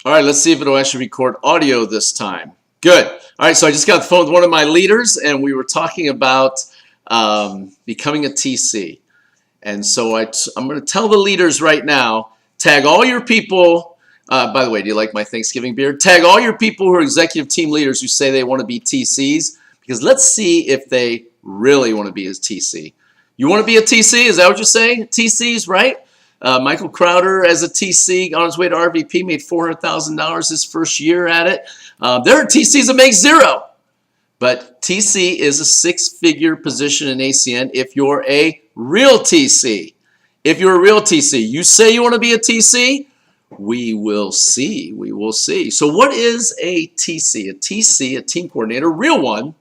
All right, let's see if it'll actually record audio this time. Good. All right, so I just got the phone with one of my leaders, and we were talking about becoming a TC. And so I'm going to tell the leaders right now, tag all your people. By the way, do you like my Thanksgiving beard? Tag all your people who are executive team leaders who say they want to be TCs, because let's see if they really want to be a TC. You want to be a TC? Is that what you're saying? TCs, right? Michael Crowder, as a TC, on his way to RVP, made $400,000 his first year at it. There are TCs that make zero. But TC is a six-figure position in ACN if you're a real TC. If you're a real TC, you say you want to be a TC, we will see. We will see. So what is a TC? A TC, a team coordinator, a real one,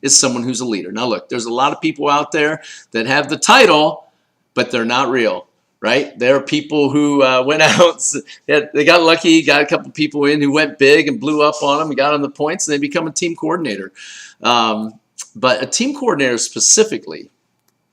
is someone who's a leader. Now look, there's a lot of people out there that have the title, but they're not real. Right? There are people who went out, they got lucky, got a couple people in who went big and blew up on them and got on the points, and they become a team coordinator. But a team coordinator specifically,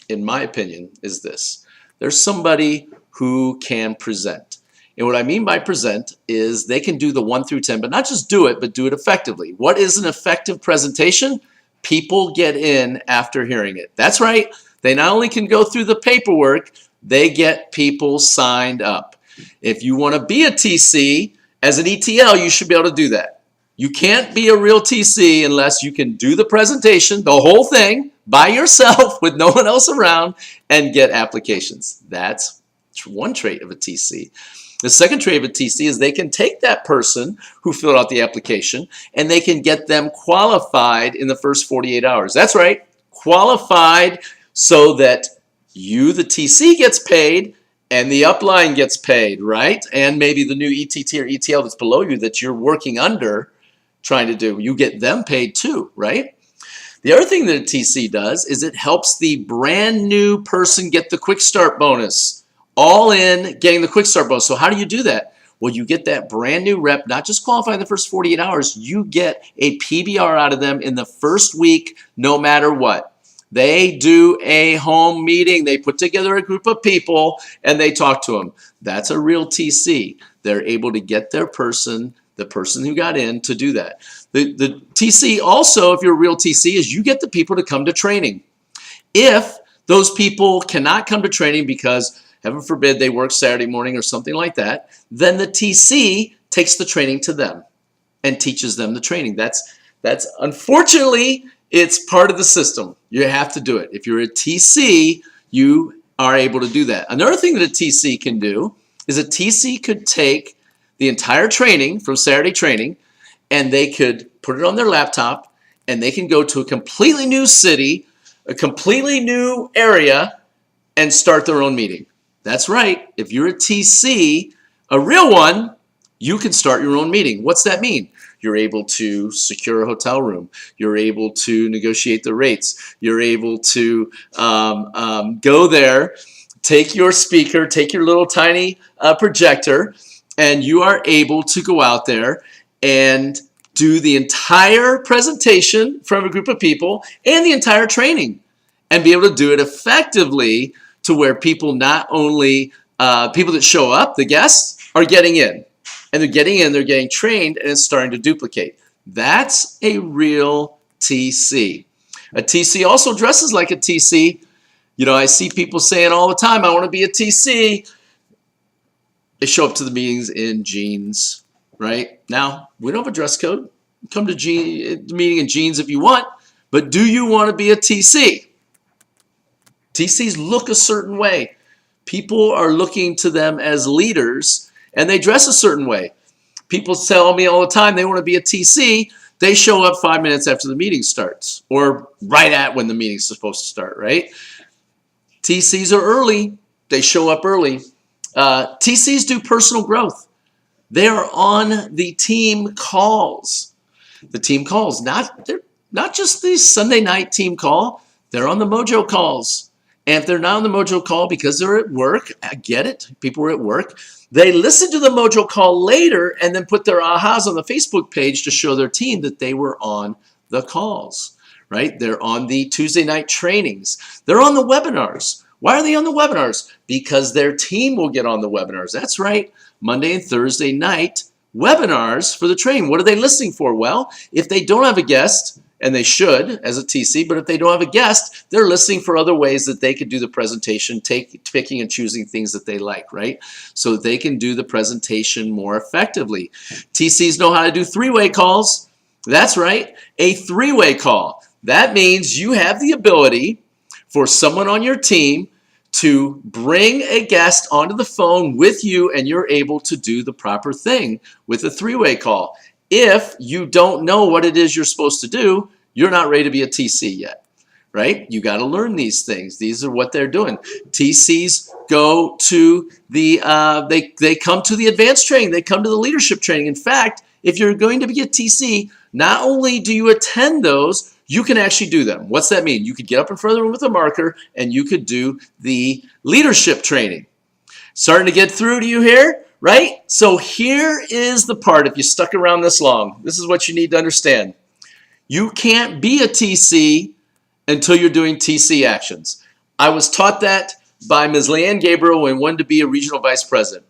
in my opinion, is this. There's somebody who can present. And what I mean by present is they can do the 1 through 10, but not just do it, but do it effectively. What is an effective presentation? People get in after hearing it. That's right. They not only can go through the paperwork, they get people signed up. If you want to be a TC as an ETL, you should be able to do that. You can't be a real TC unless you can do the presentation, the whole thing, by yourself with no one else around, and get applications. That's one trait of a TC. The second trait of a TC is they can take that person who filled out the application and they can get them qualified in the first 48 hours. That's right, qualified so that you, the TC, gets paid and the upline gets paid, right? And maybe the new ETT or ETL that's below you that you're working under trying to do, you get them paid too, right? The other thing that a TC does is it helps the brand new person get the quick start bonus. All in getting the quick start bonus. So how do you do that? Well, you get that brand new rep, not just qualifying the first 48 hours, you get a PBR out of them in the first week, no matter what. They do a home meeting. They put together a group of people and they talk to them. That's a real TC. They're able to get their person, the person who got in, to do that. The TC also, if you're a real TC, is you get the people to come to training. If those people cannot come to training because, heaven forbid, they work Saturday morning or something like that, then the TC takes the training to them and teaches them the training. That's unfortunately, it's part of the system. You have to do it. If you're a TC, you are able to do that. Another thing that a TC can do is a TC could take the entire training from Saturday training and they could put it on their laptop and they can go to a completely new city, a completely new area, and start their own meeting. That's right. If you're a TC, a real one, you can start your own meeting. What's that mean? You're able to secure a hotel room. You're able to negotiate the rates. You're able to go there, take your speaker, take your little tiny projector, and you are able to go out there and do the entire presentation from a group of people and the entire training and be able to do it effectively to where people not only, people that show up, the guests, are getting in. And they're getting in, they're getting trained, and it's starting to duplicate. That's a real TC. A TC also dresses like a TC. You know, I see people saying all the time, I want to be a TC. They show up to the meetings in jeans, right? Now, we don't have a dress code. Come to the meeting in jeans if you want, but do you want to be a TC? TCs look a certain way. People are looking to them as leaders, and they dress a certain way. People tell me all the time they want to be a TC. They show up 5 minutes after the meeting starts or right at when the meeting's supposed to start, right? TCs are early. They show up early. TCs do personal growth. They are on the team calls. The team calls, not just the Sunday night team call. They're on the Mojo calls. And if they're not on the Mojo call because they're at work, I get it, people are at work, they listen to the Mojo call later and then put their ahas on the Facebook page to show their team that they were on the calls, right? They're on the Tuesday night trainings. They're on the webinars. Why are they on the webinars? Because their team will get on the webinars. That's right. Monday and Thursday night, webinars for the training. What are they listening for? Well, if they don't have a guest, and they should as a TC, but if they don't have a guest, they're listening for other ways that they could do the presentation, picking and choosing things that they like, right? So that they can do the presentation more effectively. TCs know how to do three-way calls. That's right, a three-way call. That means you have the ability for someone on your team to bring a guest onto the phone with you, and you're able to do the proper thing with a three-way call. If you don't know what it is you're supposed to do, you're not ready to be a TC yet, right? You got to learn these things. These are what they're doing. TCs go to the, they come to the advanced training. They come to the leadership training. In fact, if you're going to be a TC, not only do you attend those, you can actually do them. What's that mean? You could get up in front of the room with a marker and you could do the leadership training. Starting to get through to you here? Right? So here is the part, if you stuck around this long, this is what you need to understand. You can't be a TC until you're doing TC actions. I was taught that by Ms. Leanne Gabriel when I wanted to be a regional vice president.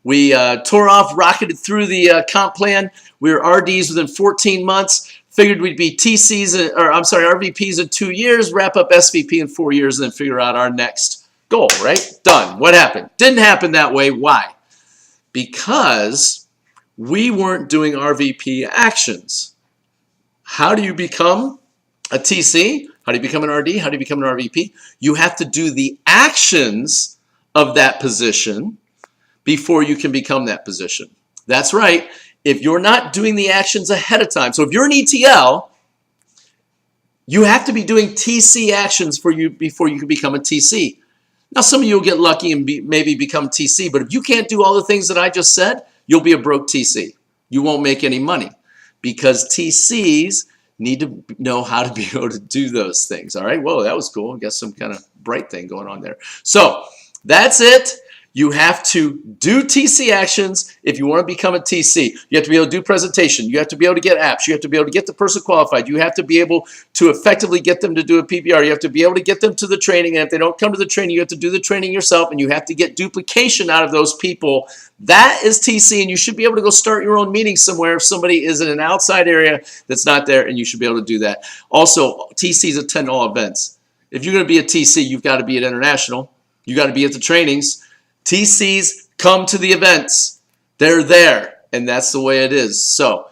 We tore off, rocketed through the comp plan. We were RDs within 14 months. Figured we'd be TCs, or I'm sorry, RVPs in 2 years, wrap up SVP in 4 years, and then figure out our next goal, right? Done. What happened? Didn't happen that way. Why? Because we weren't doing RVP actions. How do you become a TC? How do you become an RD? How do you become an RVP? You have to do the actions of that position before you can become that position. That's right. If you're not doing the actions ahead of time, so if you're an ETL, you have to be doing TC actions before you can become a TC. Now, some of you will get lucky and maybe become TC, but if you can't do all the things that I just said, you'll be a broke TC. You won't make any money because TCs need to know how to be able to do those things. All right, whoa, that was cool. I got some kind of bright thing going on there. So that's it. You have to do TC actions if you want to become a TC. You have to be able to do presentation. You have to be able to get apps. You have to be able to get the person qualified. You have to be able to effectively get them to do a PBR. You have to be able to get them to the training. And if they don't come to the training, you have to do the training yourself. And you have to get duplication out of those people. That is TC. And you should be able to go start your own meeting somewhere if somebody is in an outside area that's not there. And you should be able to do that. Also, TCs attend all events. If you're going to be a TC, you've got to be at international. You got to be at the trainings. TCs come to the events. They're there, and that's the way it is. So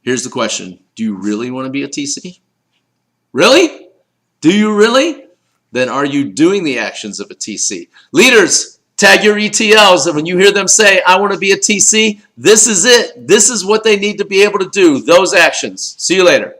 here's the question. Do you really want to be a TC? Really? Do you really? Then are you doing the actions of a TC? Leaders, tag your ETLs, and when you hear them say, I want to be a TC, this is it. This is what they need to be able to do, those actions. See you later.